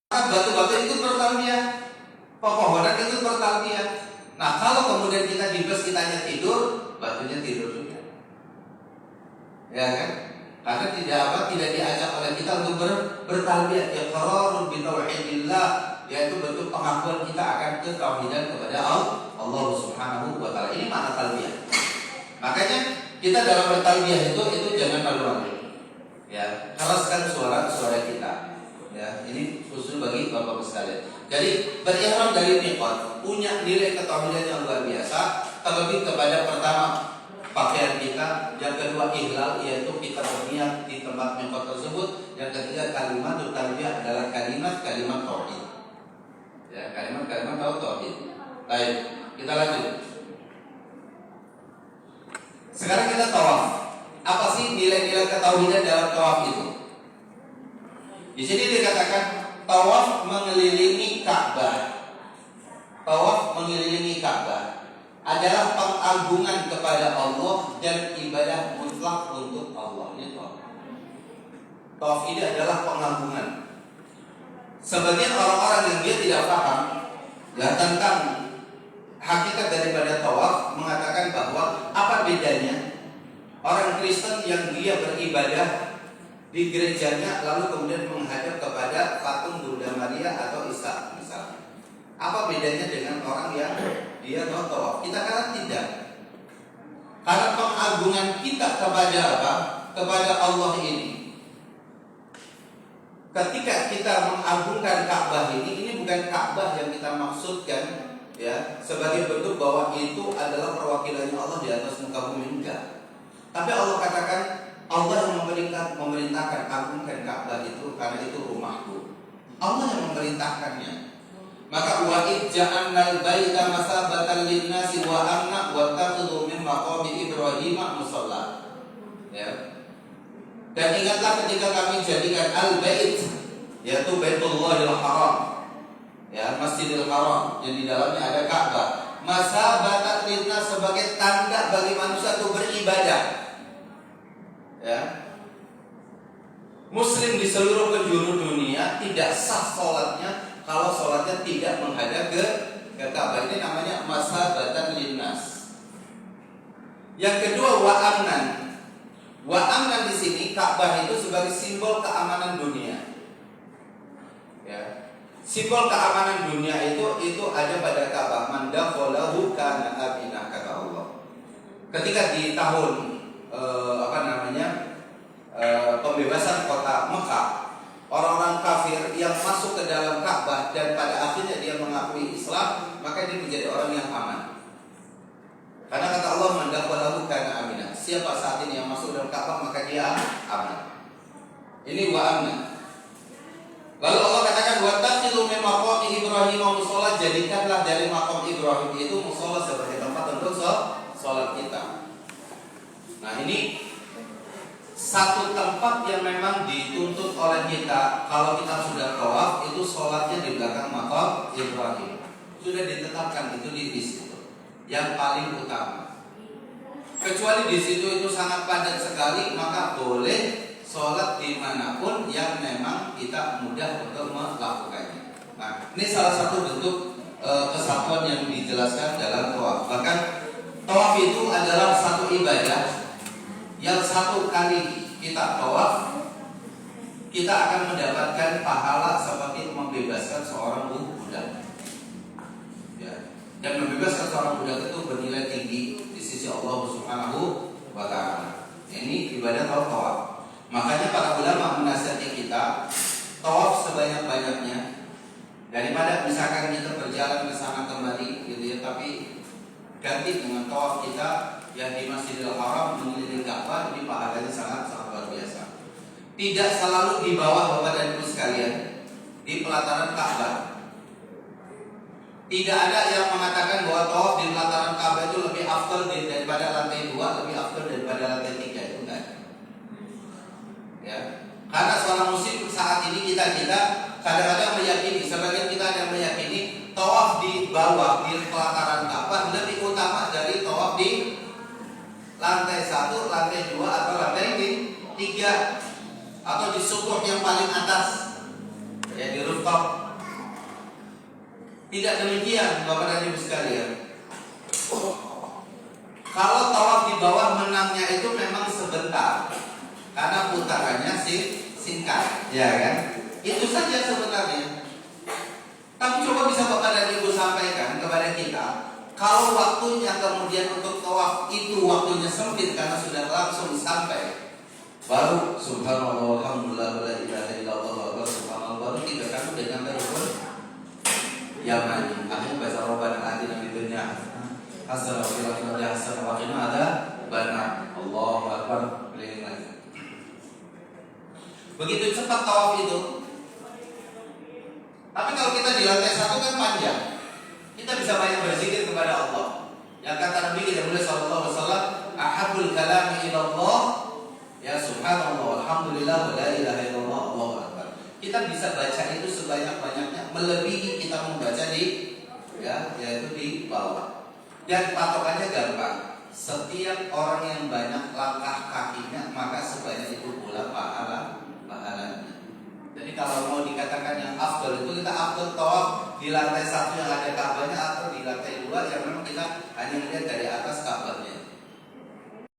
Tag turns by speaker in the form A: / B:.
A: batu-batu itu bertalbiyah, pepohonan itu bertalbiyah. Nah, kalau kemudian kita di bus kitanya tidur, batunya tidur juga. Ya kan? Karena tidak diajak oleh kita untuk bertalbiyah, iqrarun bi tauhidillah, yaitu bentuk pengakuan kita akan ketauhidan kepada Allah Subhanahu wa taala. Ini makna talbiyah. Makanya kita dalam bertalbiyah itu jangan malu-malu. Ya, keraskan suara kita. Ya, ini khusus bagi Bapak sekalian. Jadi berihram dari miqat punya nilai ketauhidan yang luar biasa, terlebih kepada pertama pakaian kita, yang kedua ihlal, yaitu kita berniat di tempat miqat tersebut, yang ketiga kalimat talbiyah adalah kalimat tauhid. Ya, kalimat tauhid. Baik, kita lanjut. Sekarang kita tawaf. Apa sih nilai-nilai ketauhidan dalam tawaf itu? Di sini dikatakan tawaf mengelilingi Ka'bah. Tawaf mengelilingi Ka'bah adalah pengagungan kepada Allah dan ibadah mutlak untuk Allah. Ini tawaf. Tawaf ini adalah pengagungan. Sebagian orang-orang yang dia tidak paham ya tentang hakikat daripada tawaf mengatakan bahwa apa bedanya orang Kristen yang dia beribadah di gerejanya lalu kemudian menghadap kepada patung Bunda Maria atau Isa misalnya. Apa bedanya dengan orang yang dia tawaf? Kita katakan tidak. Karena pengagungan kita kepada apa? Kepada Allah ini. Ketika kita mengagungkan Ka'bah ini bukan Ka'bah yang kita maksudkan ya sebagai bentuk bahwa itu adalah perwakilannya Allah di atas muka bumi, enggak. Tapi Allah katakan Allah yang memerintahkan agungkan Ka'bah itu karena itu rumahku. Allah yang memerintahkannya. Maka wa ij'alnal baita masabatan lin-nasi wa amna wa takhudhu min maqami Ibrahim musalla. Ya. Dan ingatlah ketika kami jadikan al-bait yaitu Baitullahil Haram. Ya, Masjidil Haram yang di dalamnya ada Ka'bah. Masabatan lin-nas sebagai tanda bagi manusia untuk beribadah. Ya. Muslim di seluruh penjuru dunia tidak sah sholatnya kalau sholatnya tidak menghadap ke Ka'bah. Ini namanya masabatan linnas. Yang kedua wa'amnan. Wa'amnan di sini Ka'bah itu sebagai simbol keamanan dunia. Ya. Simbol keamanan dunia itu ada pada Ka'bah. Man dakhalahu kana aminah kata Allah. Ketika di tahun pembebasan kota Mekah, orang-orang kafir yang masuk ke dalam Ka'bah dan pada akhirnya dia mengakui Islam, maka dia menjadi orang yang aman. Karena kata Allah, man dakhalahu kana aminah. Siapa saat ini yang masuk dalam Ka'bah maka dia aman. Ini wa amna. Lalu Allah katakan wattakhidhu min maqami Ibrahim musalla, jadikanlah dari maqam Ibrahim itu musalla sebagai tempat untuk salat kita. Nah, ini satu tempat yang memang dituntut oleh kita kalau kita sudah tawaf itu sholatnya di belakang maqam Ibrahim. Sudah ditetapkan itu di situ yang paling utama. Kecuali di situ itu sangat padat sekali, maka boleh sholat dimanapun yang memang kita mudah untuk melakukannya. Nah, ini salah satu bentuk kesatuan yang dijelaskan dalam tawaf. Bahkan tawaf itu adalah satu ibadah yang satu kali kita tawaf kita akan mendapatkan pahala seperti membebaskan seorang budak. Ya. Dan membebaskan seorang budak itu bernilai tinggi di sisi Allah Subhanahu wa taala. Ini ibadah tawaf. Makanya para ulama menasihati kita tawaf sebanyak-banyaknya daripada misalkan kita berjalan ke sana kembali gitu ya, tapi ganti dengan tawaf kita yang di Masjidil Haram mengelilingi Ka'bah. Ini pahalanya sangat luar biasa. Tidak selalu di bawah Bapak dan Ibu sekalian di pelataran Ka'bah. Tidak ada yang mengatakan bahwa tawaf di pelataran Ka'bah itu lebih afdal daripada lantai 2, lebih afdal daripada lantai 3. Itu enggak. Ya. Karena seorang muslim saat ini kita kadang-kadang meyakini, sebagian kita ada yang meyakini tawaf di bawah di pelataran Ka'bah lebih utama dari tawaf di lantai 1, lantai 2 atau lantai 3 atau di sukuh yang paling atas. Ya, di rooftop Khattab. Tidak demikian Bapak dan Ibu sekalian. Kalau tawaf di bawah menangnya itu memang sebentar, karena putarannya singkat, ya kan? Itu saja sebenarnya. Tapi coba bisa Bapak dan Ibu sampaikan kepada kita, kalau waktunya kemudian untuk tawaf itu waktunya sempit karena sudah langsung sampai, baru subhanallah alhamdulillah wala ilaha illallah wa subhanallah, baru kita kamu dengan rukun yang maju. Akhirnya baca Rabbana atina fid dunya hasanah wa fil akhirati hasanah wa qina adzabannar. Allahu akbar. Keliling lagi. Begitu cepat tawaf itu. Tapi kalau kita di lantai satu kan panjang, kita bisa banyak berzikir kepada Allah. Yang kata Nabi kita mulai sallallahu alaihi wasallam, ahabul kalami ila Allah ya subhanallah alhamdulillah wa la ilaha illallah Allahu akbar. Kita bisa baca itu sebanyak-banyaknya, melebihi kita membaca di yaitu di bawah. Dan patokannya gampang. Setiap orang yang banyak langkah kakinya, maka sebanyak itu pula pahalanya. Jadi kalau mau dikatakan yang afdal itu, kita afdal tawaf di lantai satu yang ada Ka'bahnya atau di lantai dua yang memang kita hanya melihat dari atas Ka'bahnya.